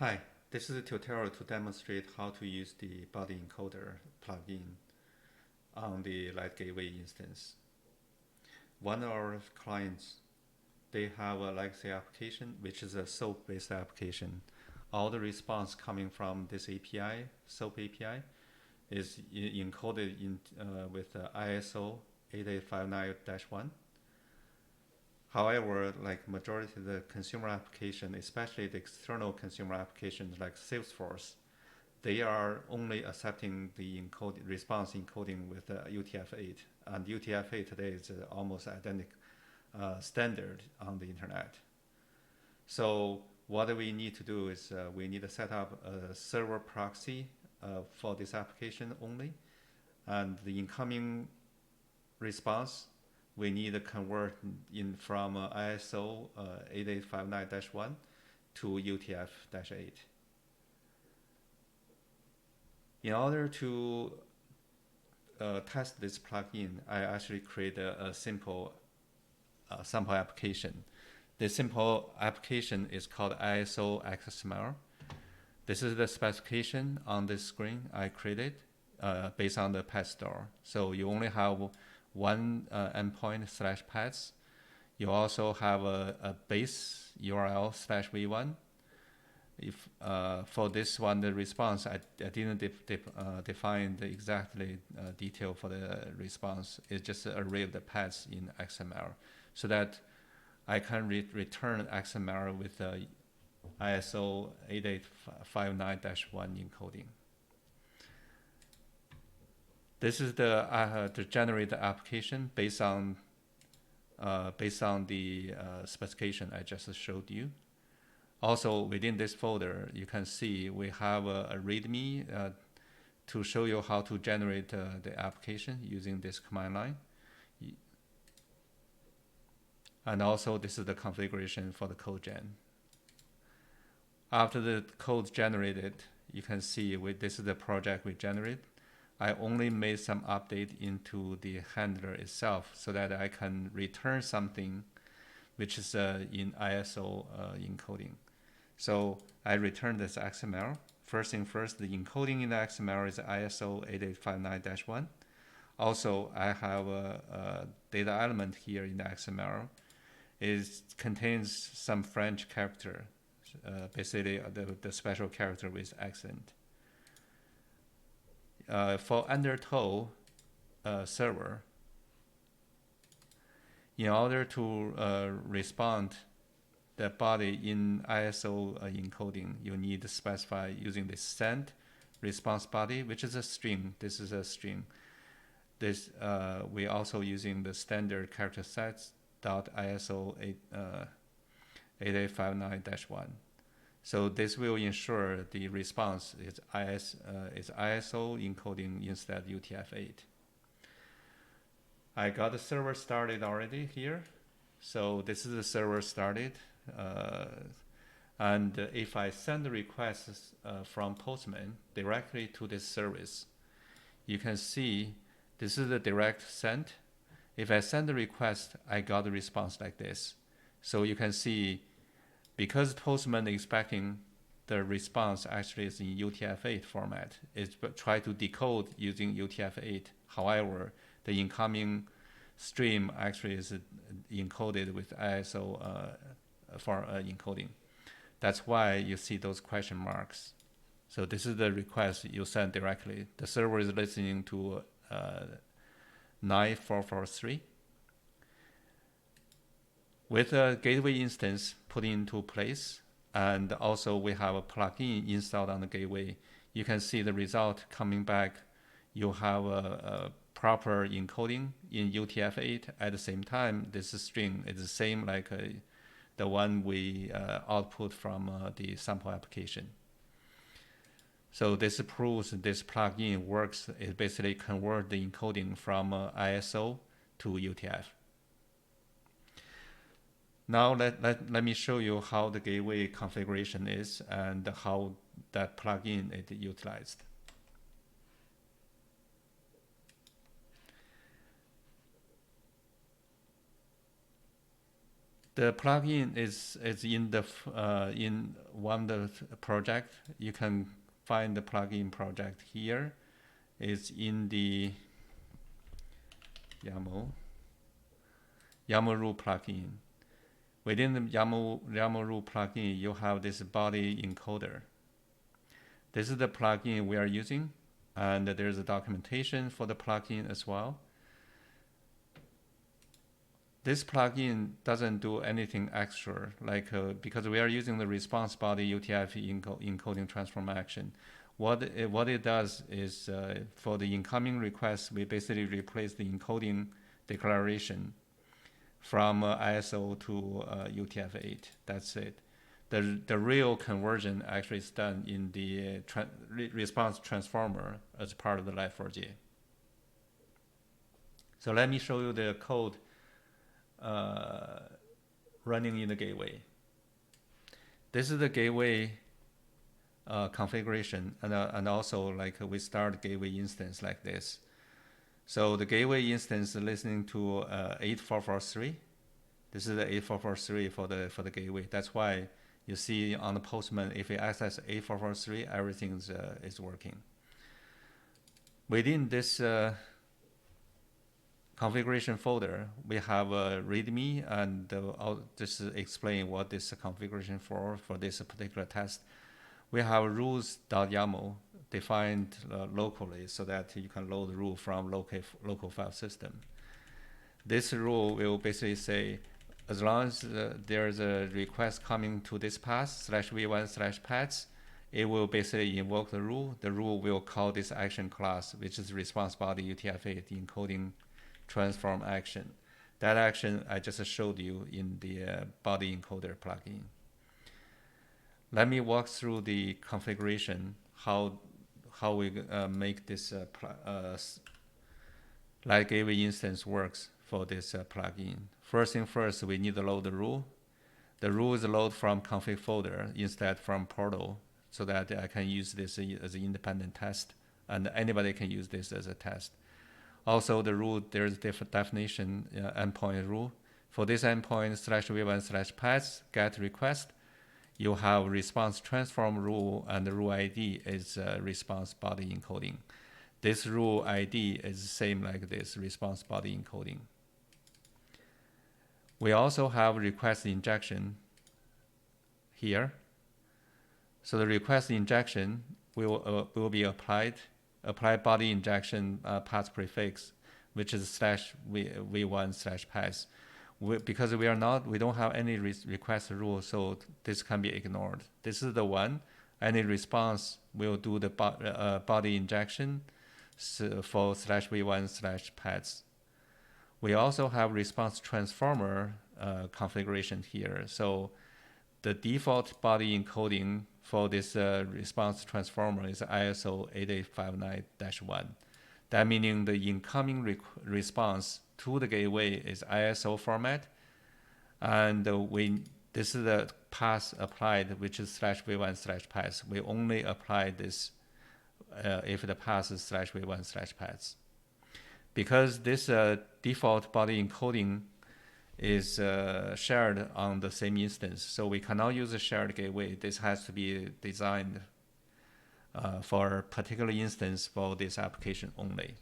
Hi, this is a tutorial to demonstrate how to use the body encoder plugin on the Light Gateway instance. One of our clients, they have a legacy application, which is a SOAP-based application. All the response coming from this API, SOAP API, is encoded with ISO 8859-1. However, like majority of the consumer application, especially the external consumer applications like Salesforce, they are only accepting the response encoding with UTF-8, and UTF-8 today is almost identical standard on the internet. So what we need to do is we need to set up a server proxy for this application only, and the incoming response we need to convert in from ISO 8859-1 to UTF-8. In order to test this plugin, I actually created a simple sample application. This simple application is called ISO XML. This is the specification on this screen I created based on the pet store. So you only have one endpoint /paths. You also have a base URL /v1. If for this one, the response, I didn't define the exactly detail for the response. It's just an array of the paths in XML, so that I can return XML with ISO 8859-1 encoding. This is the generated application based on the specification I just showed you. Also, within this folder, you can see we have a README to show you how to generate the application using this command line. And also, this is the configuration for the code gen. After the code generated, you can see this is the project we generated. I only made some update into the handler itself so that I can return something which is in ISO encoding. So I returned this XML. First thing first, the encoding in the XML is ISO 8859-1. Also, I have a data element here in the XML. It contains some French character, basically the special character with accent. For undertow server, in order to respond the body in ISO encoding, you need to specify using the send response body, which is a string. This is a string. This we also using the standard character sets .iso 8859-1. So this will ensure the response is ISO encoding instead UTF-8. I got the server started already here. So this is the server started. And if I send the requests from Postman directly to this service, you can see this is the direct send. If I send the request, I got the response like this. So you can see, because Postman is expecting the response actually is in UTF-8 format, it's try to decode using UTF-8. However, the incoming stream actually is encoded with ISO for encoding. That's why you see those question marks. So this is the request you send directly. The server is listening to 9443. With a gateway instance put into place, and also we have a plugin installed on the gateway, you can see the result coming back. You have a proper encoding in UTF-8. At the same time, this string is the same like the one we output from the sample application. So this proves this plugin works. It basically converts the encoding from ISO to UTF. Now let me show you how the gateway configuration is and how that plugin is utilized. The plugin is in the in one of the project. You can find the plugin project here. It's in the yaml-rule-plugin. Within the yaml-rule-plugin, you have this body-encoder. This is the plugin we are using, and there's a documentation for the plugin as well. This plugin doesn't do anything extra, like because we are using the response body UTF encoding transform action. What it does is for the incoming request, we basically replace the encoding declaration from ISO to UTF-8. That's it. The real conversion actually is done in the response transformer as part of the Left4j. So let me show you the code running in the gateway. This is the gateway configuration, and also like we start gateway instance like this. So the gateway instance is listening to 8443. This is the 8443 for the gateway. That's why you see on the Postman, if we access 8443, everything is working. Within this configuration folder, we have a README, and I'll just explain what this configuration for this particular test. We have rules.yaml defined locally so that you can load the rule from local file system. This rule will basically say, as long as there's a request coming to this path /v1/paths, it will basically invoke the rule. The rule will call this action class, which is response body UTF-8 encoding transform action. That action I just showed you in the body encoder plugin. Let me walk through the configuration, how we make this light gateway instance works for this plugin. First thing first, we need to load the rule. The rule is loaded from config folder instead from portal, so that I can use this as an independent test, and anybody can use this as a test. Also, the rule, there's definition endpoint rule. For this endpoint /v1/paths get request, you have response transform rule, and the rule ID is response body encoding. This rule ID is the same like this, response body encoding. We also have request injection here. So the request injection will be applied body injection path prefix, which is /v1/paths. Because we don't have any request rule, so this can be ignored. This is the one. Any response will do the body injection for /v1/paths. We also have response transformer configuration here. So the default body encoding for this response transformer is ISO 8859-1. That meaning the incoming response to the gateway is ISO format, and this is the path applied, which is /v1/paths. We only apply this if the path is /v1/paths. Because this default body encoding is shared on the same instance, so we cannot use a shared gateway. This has to be designed for a particular instance for this application only.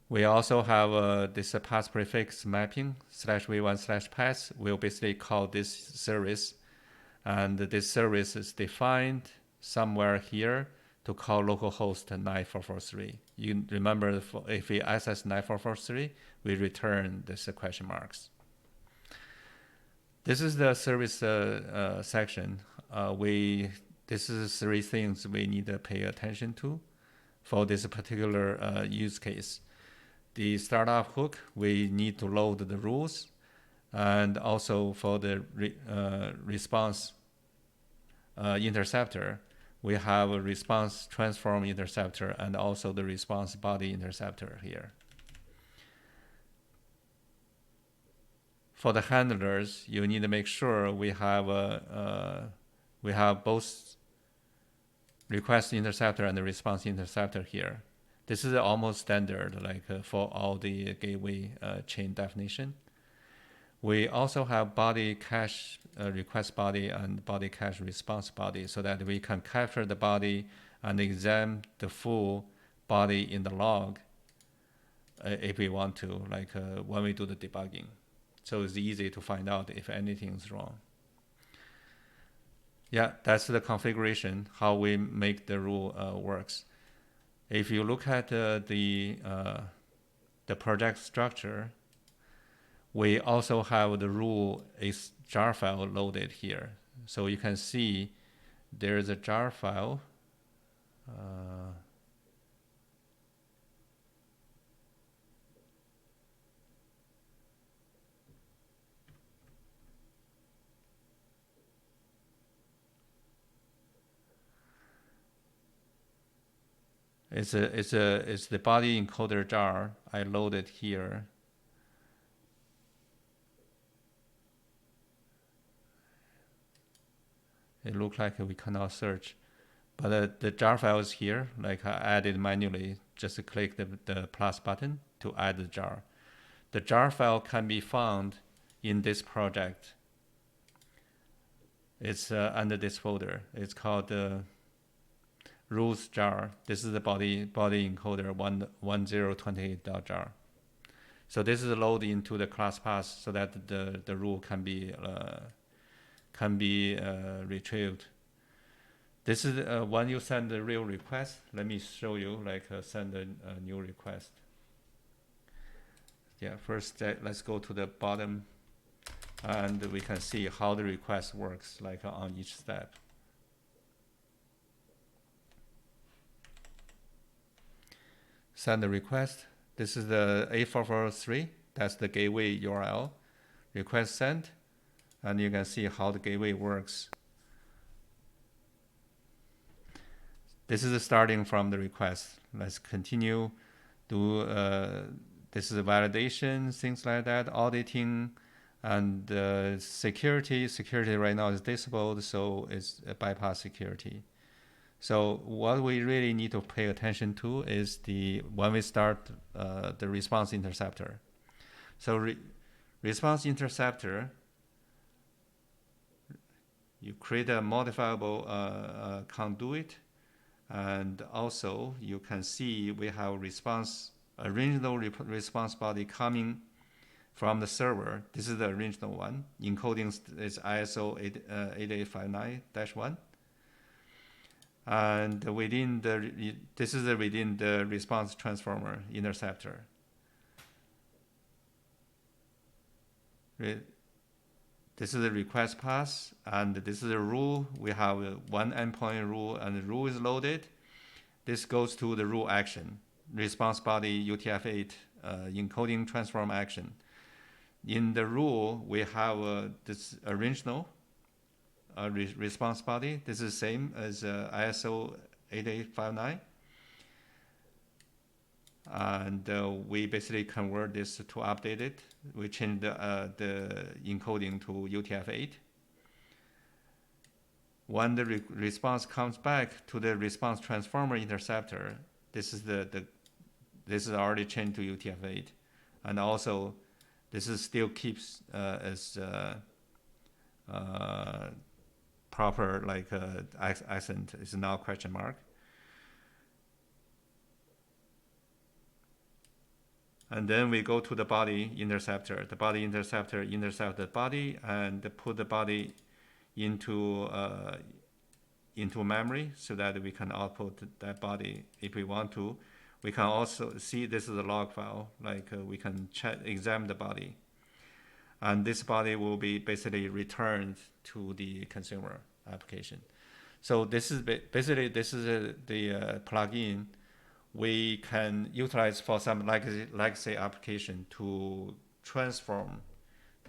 We also have this path prefix mapping /v1/paths. We'll basically call this service, and this service is defined somewhere here to call localhost 9443. You remember, if we access 9443, we return this question marks. This is the service section. This is 3 things we need to pay attention to for this particular use case. The startup hook, we need to load the rules, and also for the response interceptor, we have a response transform interceptor and also the response body interceptor here. For the handlers, you need to make sure we have both request interceptor and the response interceptor here. This is almost standard, like for all the gateway chain definition. We also have body cache request body and body cache response body, so that we can capture the body and examine the full body in the log if we want to, like when we do the debugging. So it's easy to find out if anything is wrong. Yeah, that's the configuration, how we make the rule works. If you look at the project structure, we also have the rule is jar file loaded here. So you can see there's a jar file. It's the body encoder jar I loaded here. It looks like we cannot search, but the jar file is here. Like I added manually, just click the plus button to add the jar. The jar file can be found in this project. It's under this folder. It's called the rules jar. This is the body encoder 1028.jar. So this is loaded into the class path so that the rule can be retrieved. This is when you send the real request. Let me show you, like send a new request. Yeah, first let's go to the bottom, and we can see how the request works, like on each step. Send the request. This is the 8443. That's the gateway URL. Request sent, and you can see how the gateway works. This is starting from the request. Let's continue. This is a validation, things like that, auditing, and security. Security right now is disabled, so it's a bypass security. So what we really need to pay attention to is when we start the response interceptor. So response interceptor, you create a modifiable conduit, and also you can see we have original response body coming from the server. This is the original one. Encoding is ISO 8859-1. And this is within the response transformer interceptor. This is the request path, and this is a rule. We have one endpoint rule, and the rule is loaded. This goes to the rule action, response body UTF-8 encoding transform action. In the rule, we have this original response body. This is same as ISO 8859. And we basically convert this to update it. We change the encoding to UTF-8. When the response comes back to the response transformer interceptor, this is this is already changed to UTF-8, and also this is still keeps as proper, like accent is now question mark. And then we go to the body interceptor. The body interceptor intercepts the body and put the body into memory so that we can output that body if we want to. We can also see this is a log file, like we can examine the body. And this body will be basically returned to the consumer application. So this is basically the plugin we can utilize for some legacy application to transform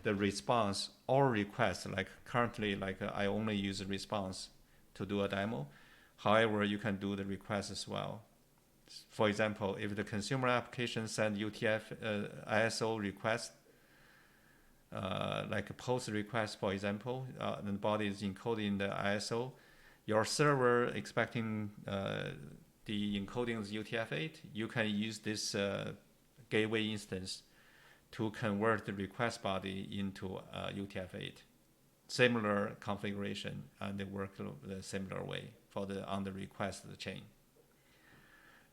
the response or request. Like currently, I only use the response to do a demo. However, you can do the request as well. For example, if the consumer application send UTF ISO request, like a post request, for example, and the body is encoded in the ISO, your server expecting the encoding is UTF-8, you can use this gateway instance to convert the request body into UTF-8. Similar configuration, and they work the similar way for on the request chain.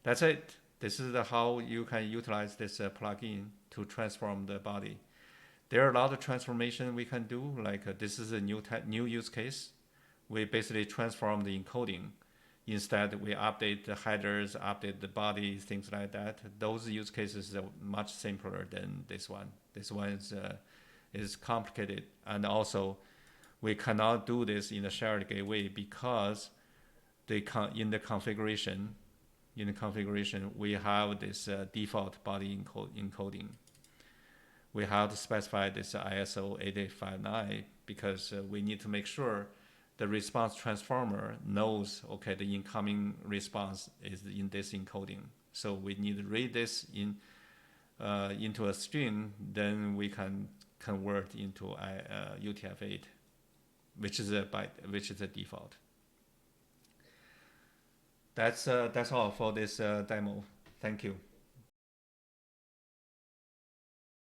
That's it. This is how you can utilize this plugin to transform the body. There are a lot of transformation we can do. Like this is a new use case. We basically transform the encoding. Instead, we update the headers, update the body, things like that. Those use cases are much simpler than this one. This one is complicated, and also we cannot do this in the shared gateway because in the configuration, we have this default body encoding. We have to specify this ISO 8859 because we need to make sure the response transformer knows, okay, the incoming response is in this encoding. So we need to read this into a string, then we can convert into UTF-8, which is a default. That's all for this demo. Thank you.